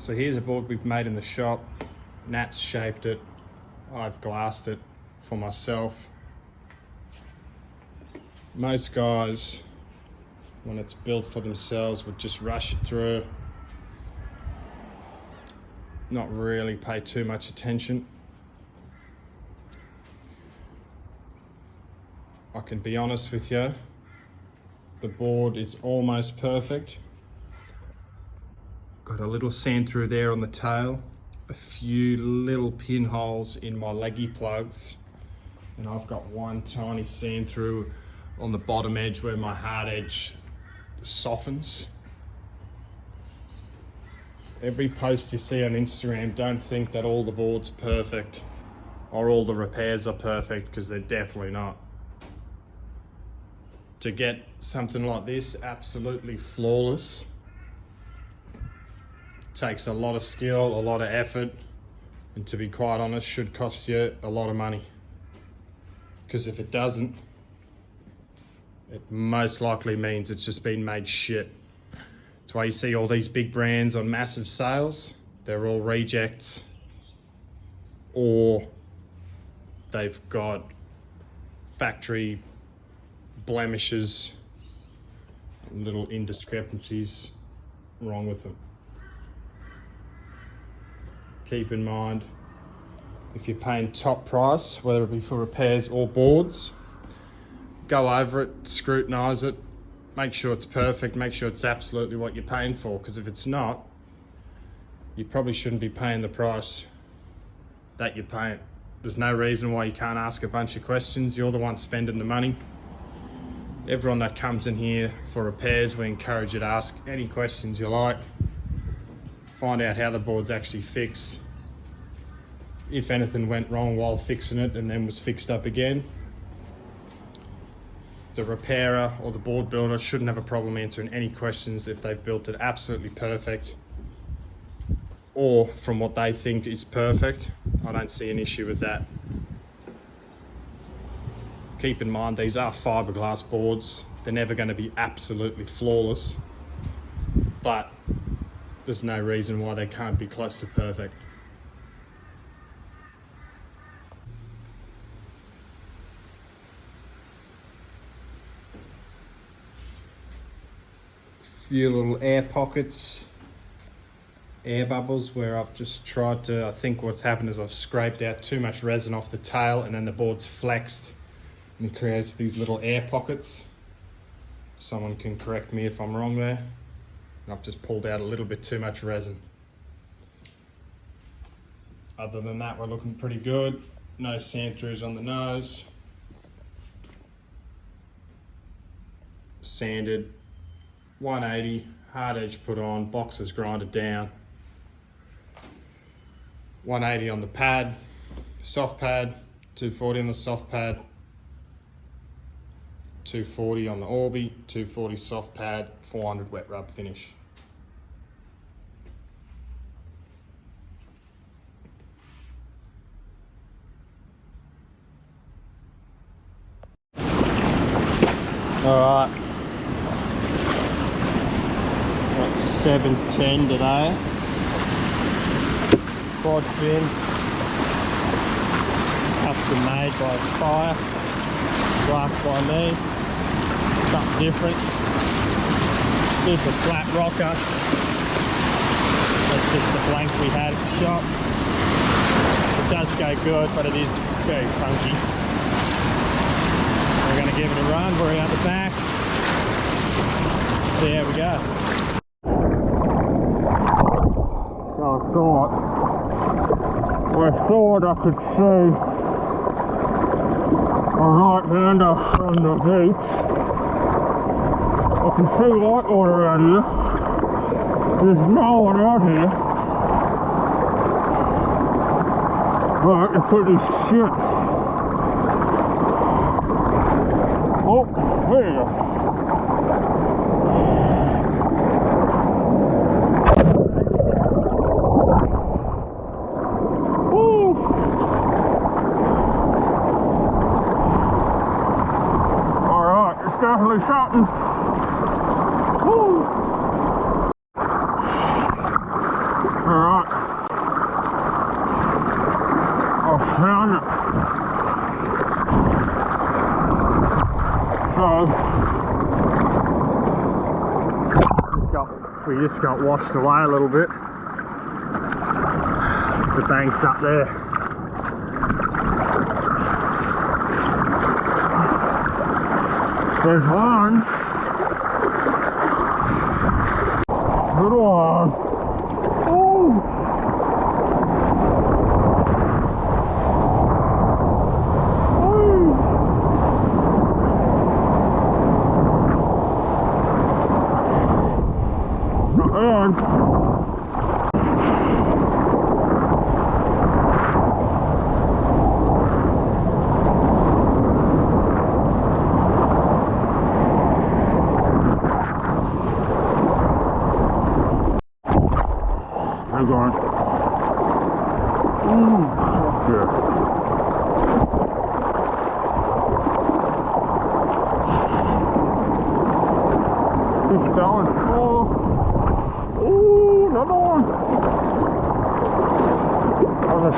So here's a board we've made in the shop. Nat's shaped it. I've glassed it for myself. Most guys, when it's built for themselves, would just rush it through, not really pay too much attention. I can be honest with you, the board is almost perfect. Got a little sand through there on the tail, a few little pinholes in my leggy plugs, and I've got one tiny sand through on the bottom edge where my hard edge softens. Every post you see on Instagram, don't think that all the board's perfect or all the repairs are perfect, because they're definitely not. To get something like this absolutely flawless takes a lot of skill, a lot of effort, and to be quite honest, should cost you a lot of money. Because if it doesn't, it most likely means it's just been made shit. That's why you see all these big brands on massive sales. They're all rejects, or they've got factory blemishes, little indiscrepancies wrong with them. Keep in mind, if you're paying top price, whether it be for repairs or boards, go over it, scrutinize it, make sure it's perfect, make sure it's absolutely what you're paying for, because if it's not, you probably shouldn't be paying the price that you're paying. There's no reason why you can't ask a bunch of questions. You're the one spending the money. Everyone that comes in here for repairs, we encourage you to ask any questions you like. Find out how the board's actually fixed. If anything went wrong while fixing it and then was fixed up again, the repairer or the board builder shouldn't have a problem answering any questions if they've built it absolutely perfect, or from what they think is perfect. I don't see an issue with that. Keep in mind, these are fiberglass boards. They're never going to be absolutely flawless, but there's no reason why they can't be close to perfect. Few little air pockets, air bubbles where I've just tried to, I think what's happened is I've scraped out too much resin off the tail, and then the board's flexed and creates these little air pockets. Someone can correct me if I'm wrong there. And I've just pulled out a little bit too much resin. Other than that, we're looking pretty good. No sand throughs on the nose. Sanded, 180, hard edge put on, boxes grinded down. 180 on the pad, soft pad, 240 on the soft pad, 240 on the Orbi, 240 soft pad, 400 wet rub finish. Alright, got 710 today. Quad fin, custom made by Spier, glass by me. Something different. Super flat rocker. That's just the blank we had at the shop. It does go good, but it is very funky. We're going to give it a run. We're out the back. See how we go. So I thought I could see a right-hander on the beach. I can see white water out here. There's no one out here. But it's pretty shit. Oh, there you go. Alright, it's definitely something. Woo! got washed away a little bit. The bank's up there. There's one. Little one. Oh!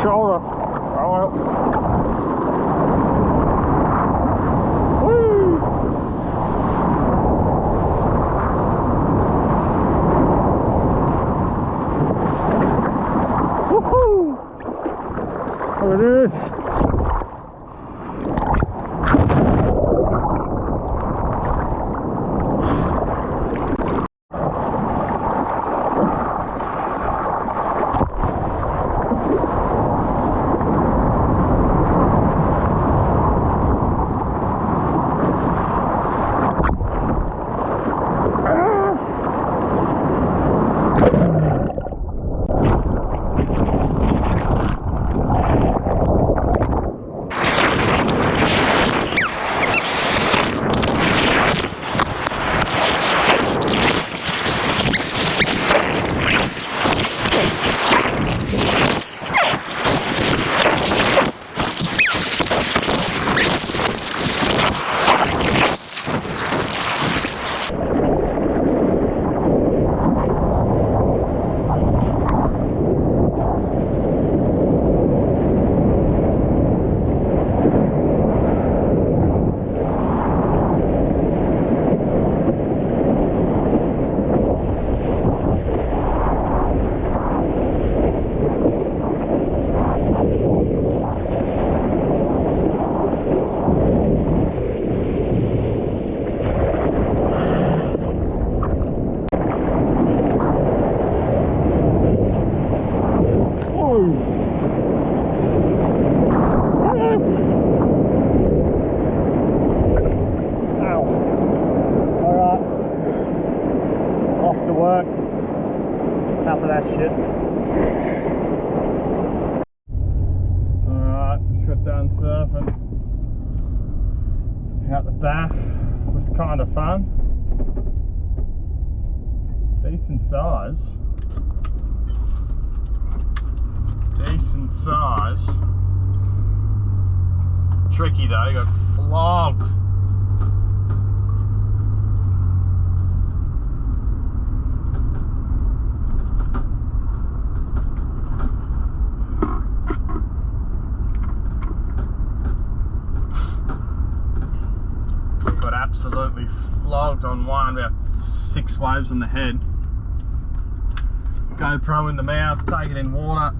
Shoulder. Oh well. Whee! Woohoo! There it is. Enough of that shit. Alright, just got done surfing. Out the back. Was kind of fun. Decent size. Decent size. Tricky though, got flogged. Absolutely flogged on one, about 6 waves on the head. GoPro in the mouth, take it in water,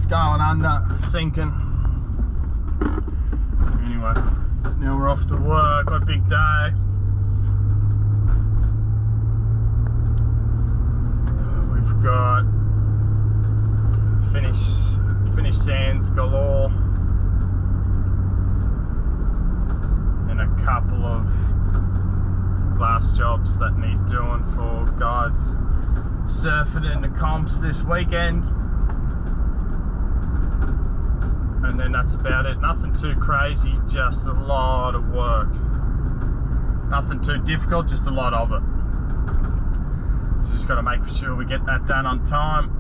going under, sinking. Anyway, now we're off to work. Got a big day. We've got finish sands galore. And a couple of glass jobs that need doing for guys surfing in the comps this weekend. And then that's about it. Nothing too crazy, just a lot of work. Nothing too difficult, just a lot of it. So just got to make sure we get that done on time.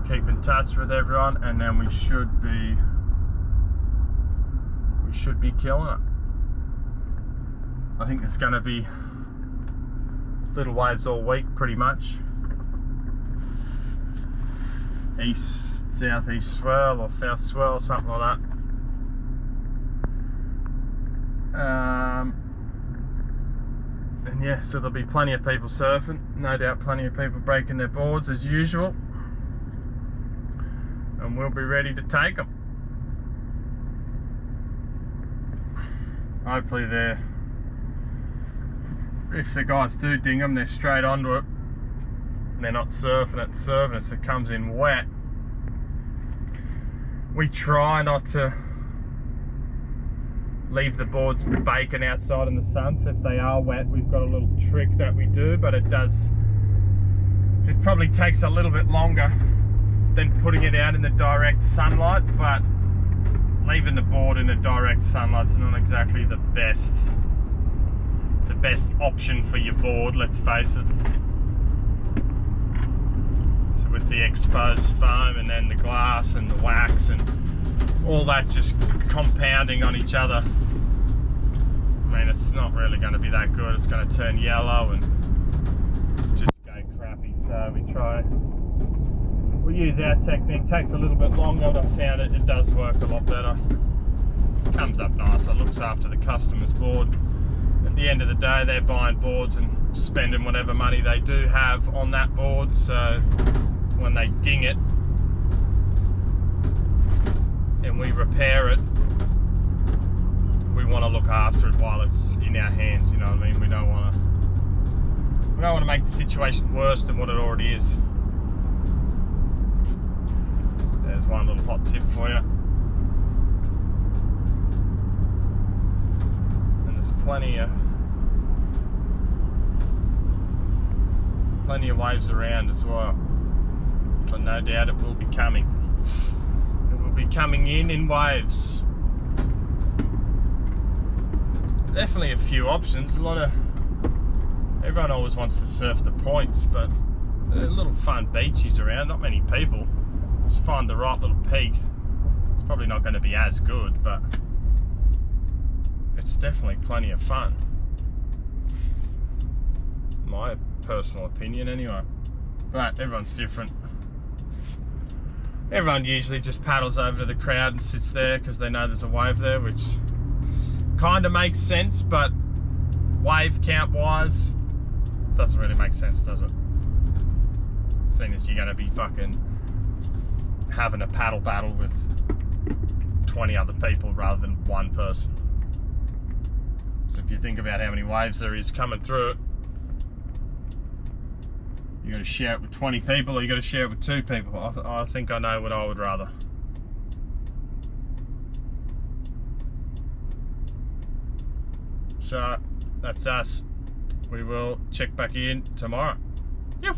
Keep in touch with everyone, and then we should be killing it. I think it's going to be little waves all week, pretty much. East, southeast swell or south swell, something like that. And yeah, so there'll be plenty of people surfing, no doubt plenty of people breaking their boards as usual, and we'll be ready to take them. Hopefully if the guys do ding them, they're straight onto it. They're not surfing it, so it comes in wet. We try not to leave the boards baking outside in the sun, so if they are wet, we've got a little trick that we do, but it probably takes a little bit longer than putting it out in the direct sunlight, but leaving the board in the direct sunlight's not exactly the best option for your board, let's face it. So with the exposed foam and then the glass and the wax and all that just compounding on each other, I mean, it's not really going to be that good. It's going to turn yellow and just go crappy. So we use our technique. Takes a little bit longer, but I found it does work a lot better. Comes up nicer, looks after the customer's board. At the end of the day, they're buying boards and spending whatever money they do have on that board, so when they ding it and we repair it, we want to look after it while it's in our hands, you know what I mean? We don't want to make the situation worse than what it already is. There's one little hot tip for you. And there's plenty of waves around as well. So no doubt it will be coming. It will be coming in waves. Definitely a few options. Everyone always wants to surf the points, but there are little fun beaches around, not many people. Just find the right little peak. It's probably not going to be as good, but it's definitely plenty of fun. My personal opinion anyway. But everyone's different. Everyone usually just paddles over to the crowd and sits there because they know there's a wave there, which kind of makes sense, but wave count wise doesn't really make sense, does it? Seeing as you're going to be fucking having a paddle battle with 20 other people rather than one person. So if you think about how many waves there is coming through it, you got to share it with 20 people or you got to share it with 2 people. I think I know what I would rather. So that's us. We will check back in tomorrow. Yep.